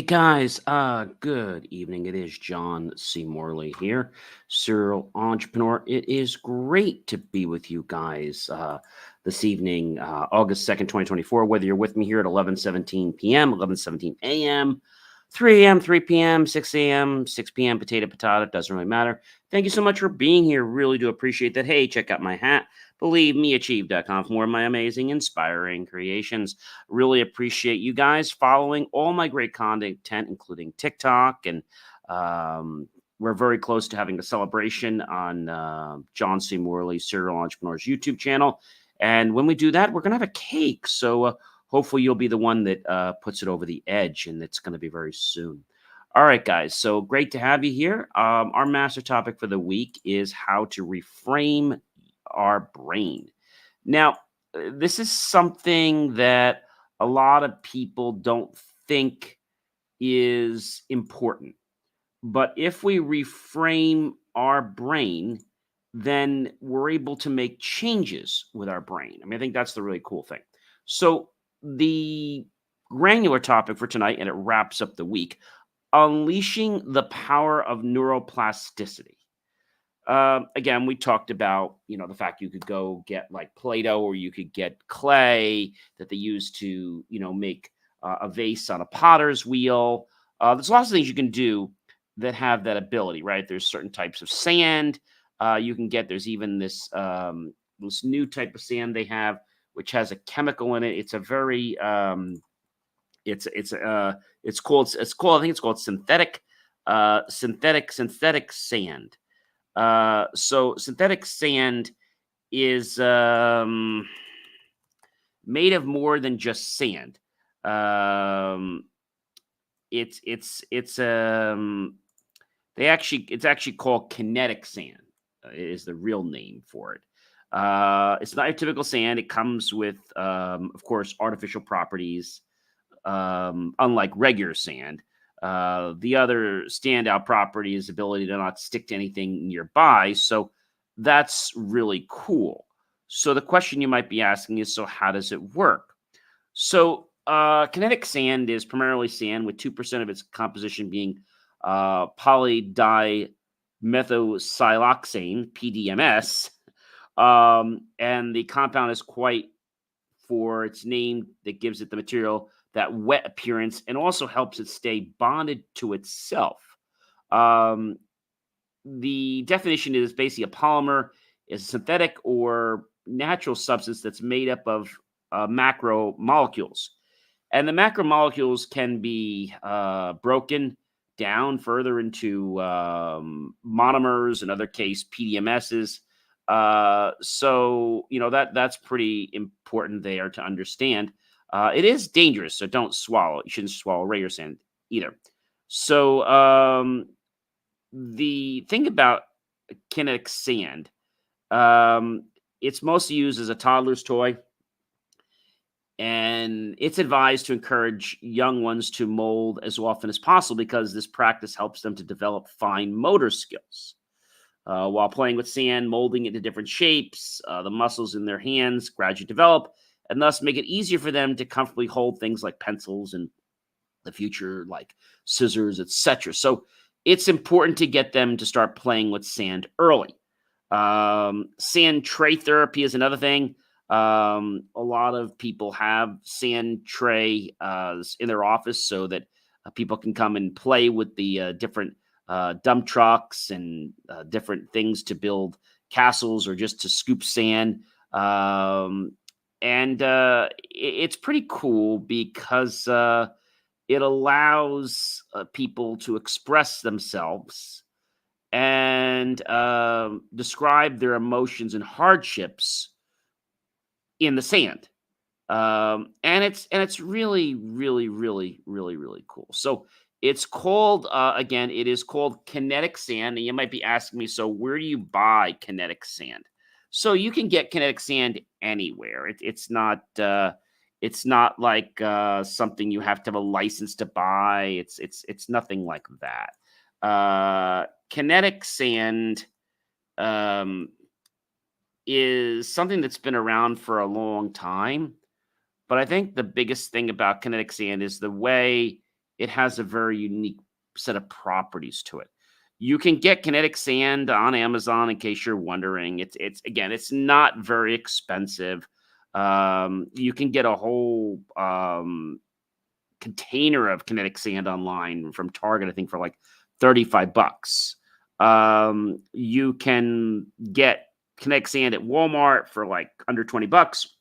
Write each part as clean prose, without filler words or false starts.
Guys, good evening. It is John C. Morley here, serial entrepreneur. It is great to be with you guys this evening, August 2nd, 2024. Whether you're with me here at 11:17 p.m., 11:17 a.m., 3 a.m., 3 p.m., 6 a.m., 6 p.m., potato, it doesn't really matter. Thank you so much for being here. Really do appreciate that. Hey, check out my hat. Believe me, achieve.com for more of my amazing, inspiring creations. Really appreciate you guys following all my great content, including TikTok. And we're very close to having a celebration on John C. Morley, Serial Entrepreneur's YouTube channel. And when we do that, we're going to have a cake. So hopefully you'll be the one that puts it over the edge. And it's going to be very soon. All right, guys. So great to have you here. Our master topic for the week is how to reframe our brain. Now, this is something that a lot of people don't think is important. But if we reframe our brain, then we're able to make changes with our brain. I mean, I think that's the really cool thing. So, the granular topic for tonight, and it wraps up the week, unleashing the power of neuroplasticity. Again, we talked about, the fact you could go get like Play-Doh or you could get clay that they use to, make a vase on a potter's wheel. There's lots of things you can do that have that ability, right? There's certain types of sand you can get. There's even this new type of sand they have, which has a chemical in it. It's a very it's called I think it's called synthetic sand. So synthetic sand is made of more than just sand. Um, it's it's actually called kinetic sand. Is the real name for it. It's not your typical sand. It comes with, of course, artificial properties, unlike regular sand. The other standout property is ability to not stick to anything nearby. So that's really cool. So the question you might be asking is, so how does it work? So kinetic sand is primarily sand with 2% of its composition being polydimethylsiloxane, PDMS. And the compound is quite for its name that gives it the material that wet appearance and also helps it stay bonded to itself. Um, the definition is basically a polymer is a synthetic or natural substance that's made up of macromolecules. And the macromolecules can be broken down further into monomers, in other case, PDMSs. So, that's pretty important there to understand. It is dangerous, so don't swallow. You shouldn't swallow regular sand either. So, the thing about kinetic sand, it's mostly used as a toddler's toy, and it's advised to encourage young ones to mold as often as possible because this practice helps them to develop fine motor skills. While playing with sand, molding it into different shapes, the muscles in their hands gradually develop and thus make it easier for them to comfortably hold things like pencils and the future, like scissors, etc. So it's important to get them to start playing with sand early. Sand tray therapy is another thing. A lot of people have sand tray in their office so that people can come and play with the different dump trucks and different things to build castles or just to scoop sand. And it's pretty cool because it allows people to express themselves and describe their emotions and hardships in the sand. And it's really, really, really, really, really cool. So it's called, again, it is called kinetic sand. And you might be asking me, so where do you buy kinetic sand? So you can get kinetic sand anywhere. It's not like something you have to have a license to buy. It's nothing like that. Kinetic sand is something that's been around for a long time. But I think the biggest thing about kinetic sand is the way it has a very unique set of properties to it. You can get kinetic sand on Amazon in case you're wondering. It's again, it's not very expensive. You can get a whole container of kinetic sand online from Target, I think, for like 35 bucks. You can get kinetic sand at Walmart for like under 20 bucks.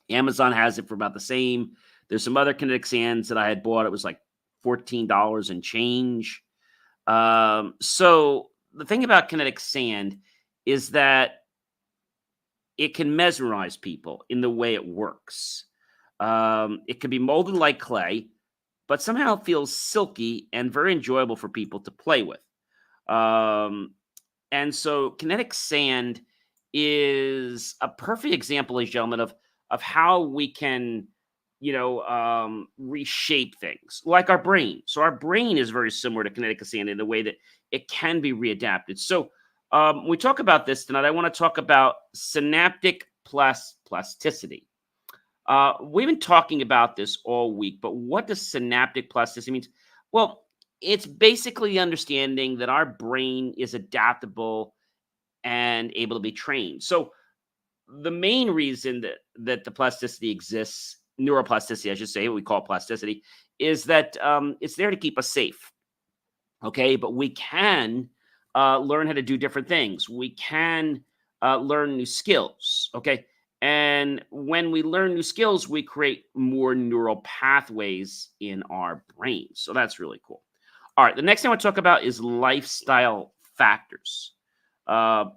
Amazon has it for about the same. There's some other kinetic sands that I had bought. It was like $14 and change. So the thing about kinetic sand is that it can mesmerize people in the way it works. It can be molded like clay, but somehow feels silky and very enjoyable for people to play with. Um, and so kinetic sand is a perfect example, ladies and gentlemen, of how we can, reshape things like our brain. So our brain is very similar to kinetic sand in the way that it can be readapted. So when we talk about this tonight, I want to talk about synaptic plasticity. We've been talking about this all week, but what does synaptic plasticity mean? Well, it's basically understanding that our brain is adaptable and able to be trained. So the main reason that the plasticity exists, neuroplasticity, I should say, what we call plasticity, is that it's there to keep us safe. Okay, but we can learn how to do different things. We can learn new skills. Okay, and when we learn new skills, we create more neural pathways in our brains. So that's really cool. All right, the next thing I want to talk about is lifestyle factors.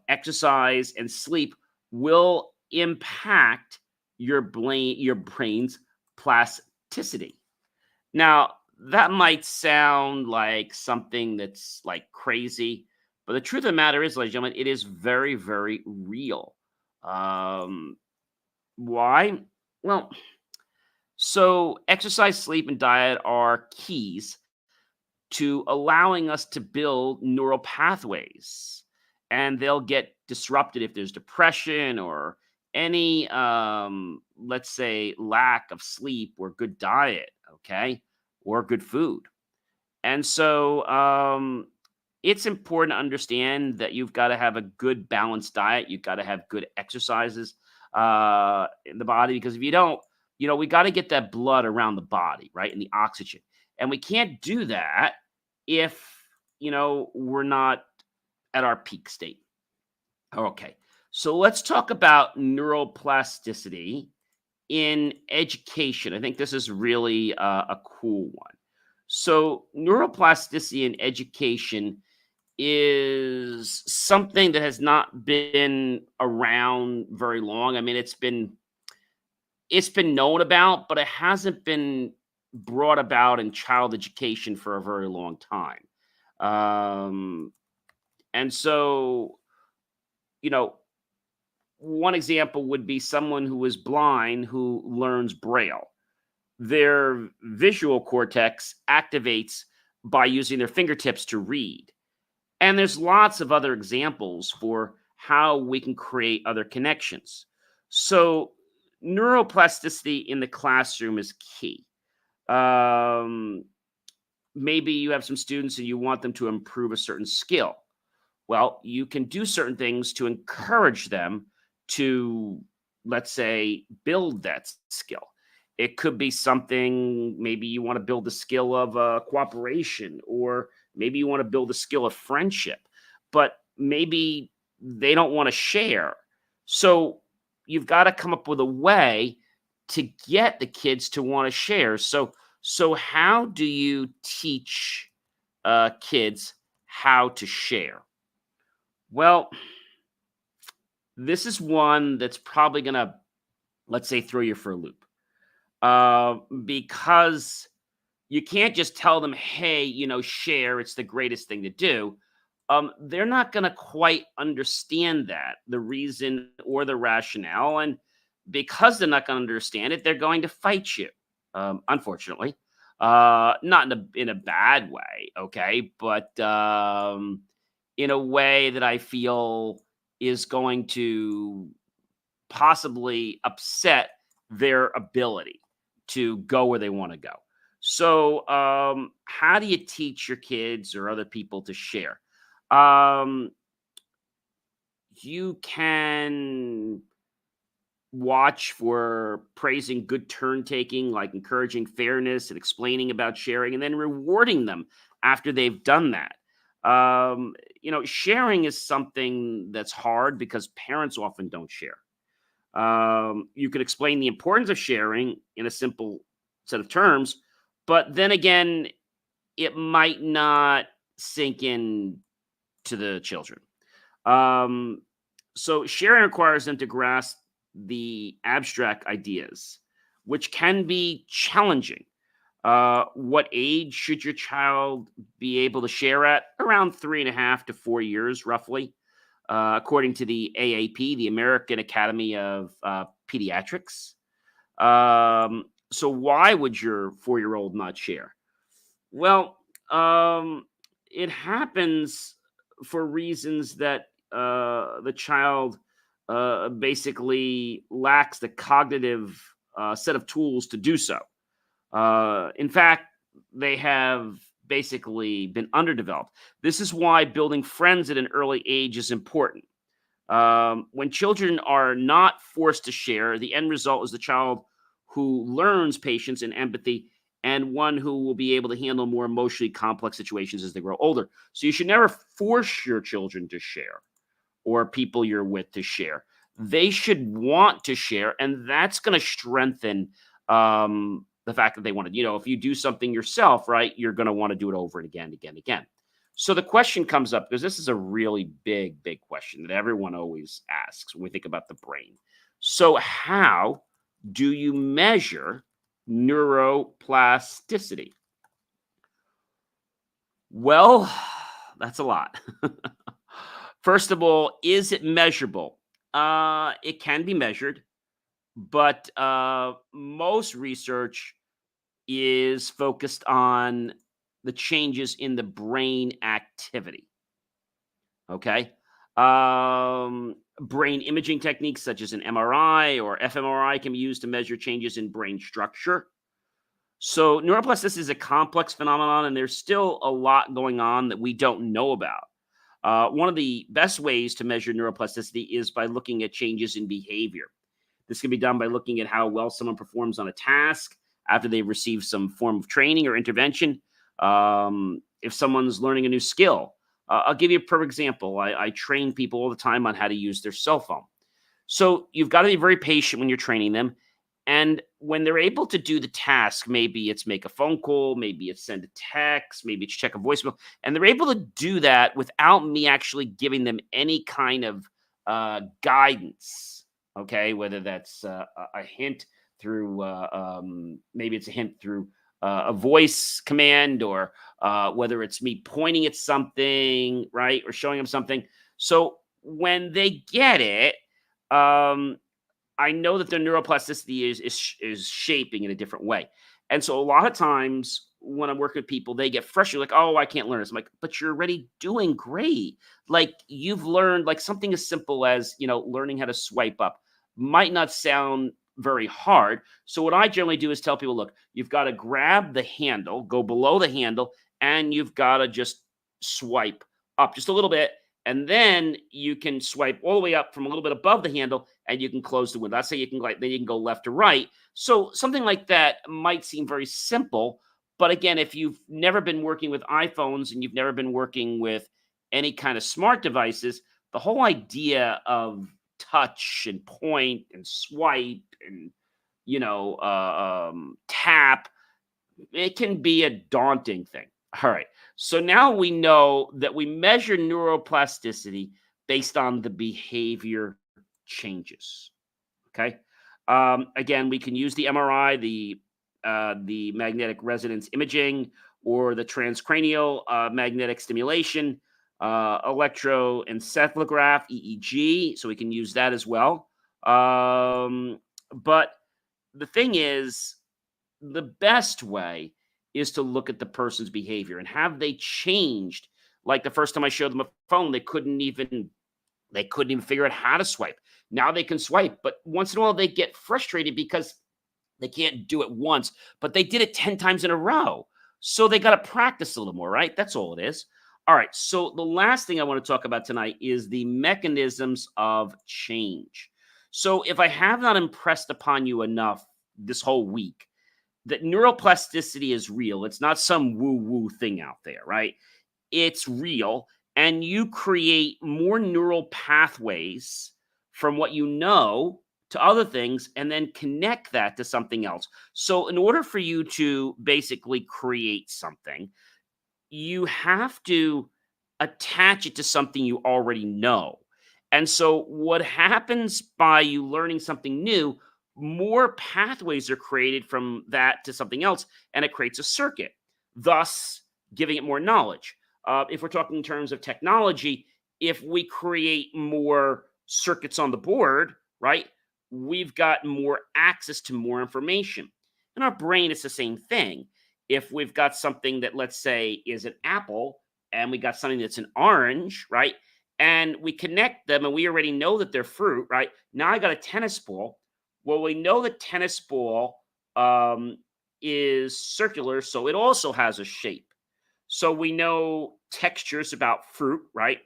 Exercise and sleep will impact your brain's plasticity. Now, that might sound like something that's like crazy, but the truth of the matter is, ladies and gentlemen, it is very, very real. Um, why? Well, so exercise, sleep, and diet are keys to allowing us to build neural pathways, and they'll get disrupted if there's depression or any let's say lack of sleep or good diet, okay, or good food. And so it's important to understand that you've got to have a good balanced diet. You've got to have good exercises in the body, because if you don't, we got to get that blood around the body, right? And the oxygen. And we can't do that if, we're not at our peak state. Okay. So let's talk about neuroplasticity in education. I think this is really a cool one. So, neuroplasticity in education is something that has not been around very long. I mean, it's been known about, but it hasn't been brought about in child education for a very long time. Um, and so, you know, one example would be someone who is blind who learns Braille. Their visual cortex activates by using their fingertips to read. And there's lots of other examples for how we can create other connections. So, neuroplasticity in the classroom is key. Um, Maybe you have some students and you want them to improve a certain skill. Well, you can do certain things to encourage them to, let's say, build that skill. It could be something, maybe you want to build the skill of cooperation, or maybe you want to build the skill of friendship, but maybe they don't want to share. So you've got to come up with a way to get the kids to want to share. So how do you teach kids how to share? Well, this is one that's probably going to, let's say, throw you for a loop, because you can't just tell them, hey, share, it's the greatest thing to do. They're not going to quite understand that, the reason or the rationale. And because they're not going to understand it, they're going to fight you, unfortunately. Not in a bad way, okay? But in a way that I feel is going to possibly upset their ability to go where they want to go. So, how do you teach your kids or other people to share? Um, you can watch for praising good turn taking, like encouraging fairness and explaining about sharing, and then rewarding them after they've done that. Um, Sharing is something that's hard because parents often don't share. You could explain the importance of sharing in a simple set of terms, but then again, it might not sink in to the children. Um, so sharing requires them to grasp the abstract ideas, which can be challenging. What age should your child be able to share at? Around 3.5 to 4 years, roughly, according to the AAP, the American Academy of Pediatrics. So, why would your 4-year old not share? Well, it happens for reasons that the child basically lacks the cognitive set of tools to do so. In fact, they have basically been underdeveloped. This is why building friends at an early age is important. When children are not forced to share, the end result is the child who learns patience and empathy and one who will be able to handle more emotionally complex situations as they grow older. So you should never force your children to share or people you're with to share. They should want to share, and that's going to strengthen the fact that they want to. If you do something yourself, right, you're going to want to do it over and again, again, again. So the question comes up because this is a really big, big question that everyone always asks when we think about the brain. So, how do you measure neuroplasticity? Well, that's a lot. First of all, is it measurable? It can be measured, but most research is focused on the changes in the brain activity. Okay. Brain imaging techniques such as an MRI or fMRI can be used to measure changes in brain structure. So, neuroplasticity is a complex phenomenon, and there's still a lot going on that we don't know about. One of the best ways to measure neuroplasticity is by looking at changes in behavior. This can be done by looking at how well someone performs on a task after they've received some form of training or intervention. If someone's learning a new skill, I'll give you a perfect example. I train people all the time on how to use their cell phone. So you've got to be very patient when you're training them. And when they're able to do the task, maybe it's make a phone call, maybe it's send a text, maybe it's check a voicemail, and they're able to do that without me actually giving them any kind of guidance. Okay, whether that's a hint through maybe it's a hint through a voice command, or whether it's me pointing at something, right, or showing them something. So when they get it, um, I know that their neuroplasticity is shaping in a different way. And so a lot of times when I'm working with people, they get frustrated, like, oh, I can't learn this. I'm like, but you're already doing great. Like you've learned like something as simple as, learning how to swipe up might not sound very hard. So what I generally do is tell people, look, you've got to grab the handle, go below the handle, and you've got to just swipe up just a little bit. And then you can swipe all the way up from a little bit above the handle and you can close the window. Let's say you can then you can go left to right. So something like that might seem very simple, but again, if you've never been working with iPhones and you've never been working with any kind of smart devices, the whole idea of touch and point and swipe and tap, it can be a daunting thing. All right. So now we know that we measure neuroplasticity based on the behavior changes. Okay. Again, we can use the MRI, the magnetic resonance imaging, or the transcranial magnetic stimulation, electroencephalograph (EEG). So we can use that as well. But the thing is, the best way is to look at the person's behavior and have they changed. Like the first time I showed them a phone, they couldn't even figure out how to swipe. Now they can swipe, but once in a while they get frustrated because They can't do it once, but they did it 10 times in a row. So they got to practice a little more, right? That's all it is. All right. So the last thing I want to talk about tonight is the mechanisms of change. So if I have not impressed upon you enough this whole week that neuroplasticity is real, it's not some woo woo thing out there, right? It's real, and you create more neural pathways from what you know to other things and then connect that to something else. So in order for you to basically create something, you have to attach it to something you already know. And so, what happens by you learning something new, more pathways are created from that to something else, and it creates a circuit, thus giving it more knowledge. If we're talking in terms of technology, if we create more circuits on the board, right, we've got more access to more information. In our brain, it's the same thing. If we've got something that, let's say, is an apple, and we got something that's an orange, right? And we connect them and we already know that they're fruit, right? Now I got a tennis ball. Well, we know the tennis ball um, is circular, so it also has a shape. So we know textures about fruit, right?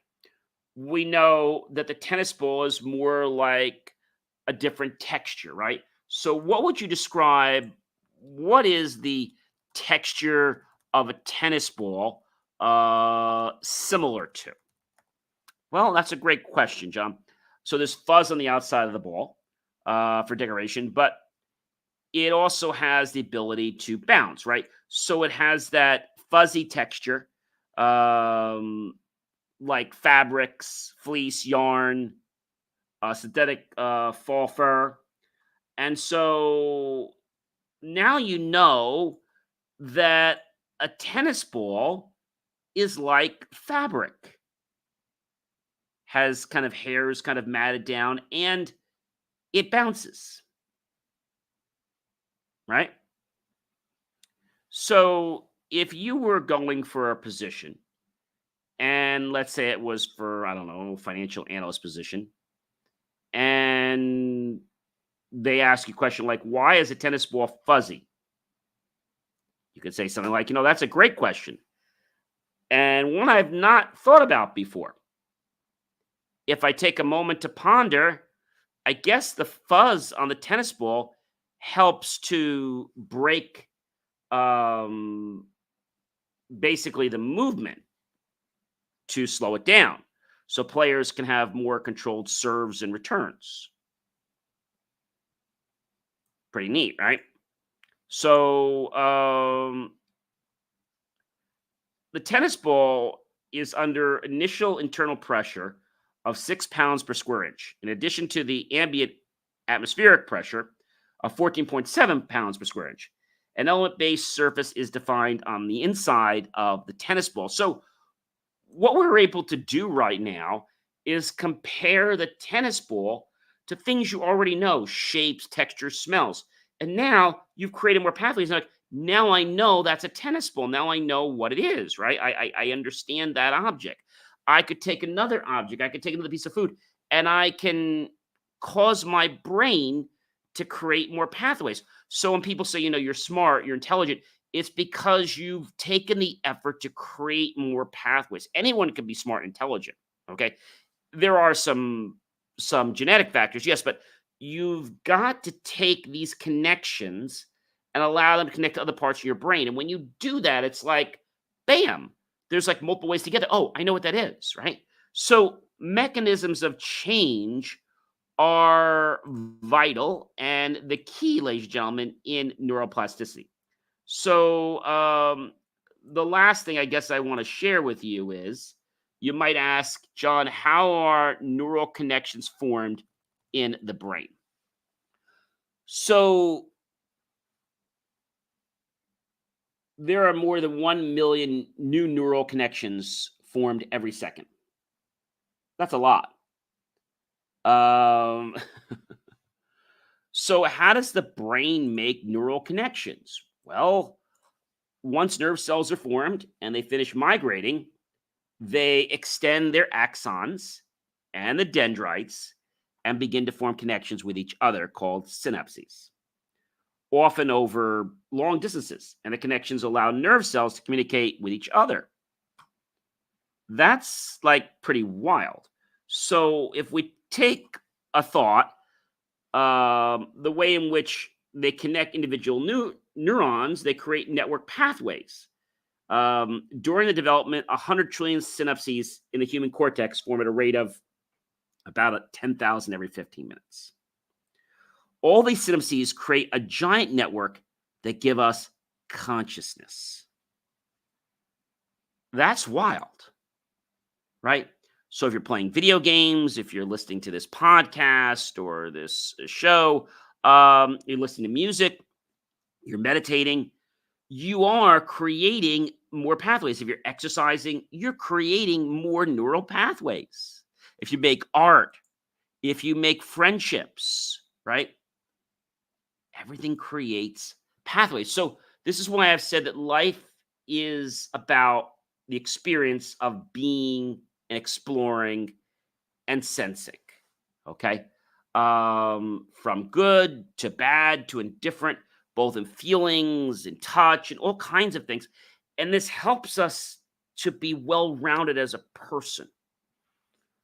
We know that the tennis ball is more like a different texture, right? So, what would you describe? What is the texture of a tennis ball similar to? Well, that's a great question, John. So, there's fuzz on the outside of the ball for decoration, but it also has the ability to bounce, right? So, it has that fuzzy texture, um, like fabrics, fleece, yarn, synthetic fall fur. And so now you know that a tennis ball is like fabric, has kind of hairs kind of matted down, and it bounces, right? So if you were going for a position, and let's say it was for, I don't know, financial analyst position, and they ask you a question like, why is a tennis ball fuzzy? You could say something like, that's a great question, and one I've not thought about before. If I take a moment to ponder, I guess the fuzz on the tennis ball helps to break um, basically the movement to slow it down. So players can have more controlled serves and returns. Pretty neat, right? So the tennis ball is under initial internal pressure of 6 pounds per square inch, in addition to the ambient atmospheric pressure of 14.7 pounds per square inch. An element based surface is defined on the inside of the tennis ball. So, what we're able to do right now is compare the tennis ball to things you already know: shapes, textures, smells. And now you've created more pathways. Like, now I know that's a tennis ball. Now I know what it is, right? I understand that object. I could take another object, I could take another piece of food, and I can cause my brain to create more pathways. So when people say, you're smart, you're intelligent, it's because you've taken the effort to create more pathways. Anyone can be smart and intelligent. Okay. There are some genetic factors, yes, but you've got to take these connections and allow them to connect to other parts of your brain. And when you do that, it's like, bam, there's like multiple ways to get it. Oh, I know what that is, right? So mechanisms of change are vital and the key, ladies and gentlemen, in neuroplasticity. So, the last thing I guess I want to share with you is, you might ask, John, how are neural connections formed in the brain? So, there are more than 1 million new neural connections formed every second. That's a lot. Um, so, how does the brain make neural connections? Well, once nerve cells are formed and they finish migrating, they extend their axons and the dendrites and begin to form connections with each other called synapses. often over long distances, and the connections allow nerve cells to communicate with each other. That's like pretty wild. So if we take a thought, the way in which they connect individual neurons, they create network pathways. During the development, 100 trillion synapses in the human cortex form at a rate of about 10,000 every 15 minutes. All these synapses create a giant network that give us consciousness. That's wild, right? So if you're playing video games, if you're listening to this podcast or this show, you're listening to music, you're meditating, you are creating more pathways. If you're exercising, you're creating more neural pathways. If you make art, if you make friendships, right? Everything creates pathways. So this is why I've said that life is about the experience of being and exploring and sensing. Okay. From good to bad to indifferent, both in feelings and touch and all kinds of things. And this helps us to be well-rounded as a person.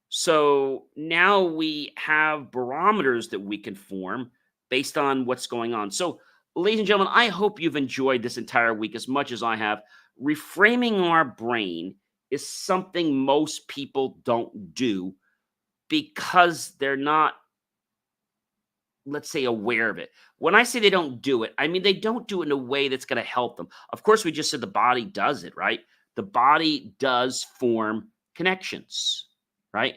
So now we have barometers that we can form based on what's going on. So, ladies and gentlemen, I hope you've enjoyed this entire week as much as I have. Reframing our brain is something most people don't do because they're not, let's say, aware of it. When I say they don't do it, I mean they don't do it in a way that's going to help them. Of course, we just said the body does it, right? The body does form connections, right?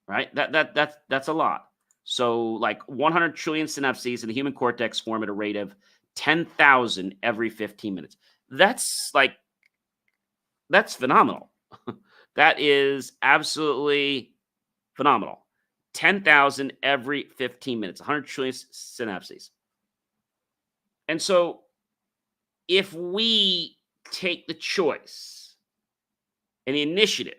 Right? That's a lot. So like 100 trillion synapses in the human cortex form at a rate of 10,000 every 15 minutes. That's phenomenal. That is absolutely phenomenal. 10,000 every 15 minutes, 100 trillion synapses. And so if we take the choice and the initiative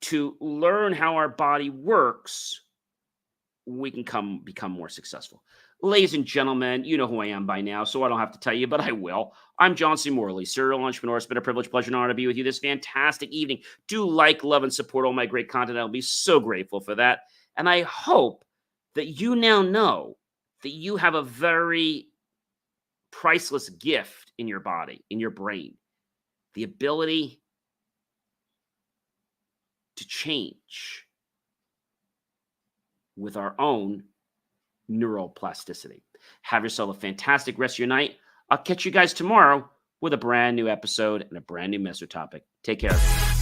to learn how our body works, we can become more successful. Ladies and gentlemen, you know who I am by now, so I don't have to tell you, but I will. I'm John C. Morley, serial entrepreneur. It's been a privilege, pleasure, and honor to be with you this fantastic evening. Do like, love, and support all my great content. I'll be so grateful for that. And I hope that you now know that you have a very priceless gift in your body, in your brain, the ability to change with our own neuroplasticity. Have yourself a fantastic rest of your night. I'll catch you guys tomorrow with a brand new episode and a brand new master topic. Take care.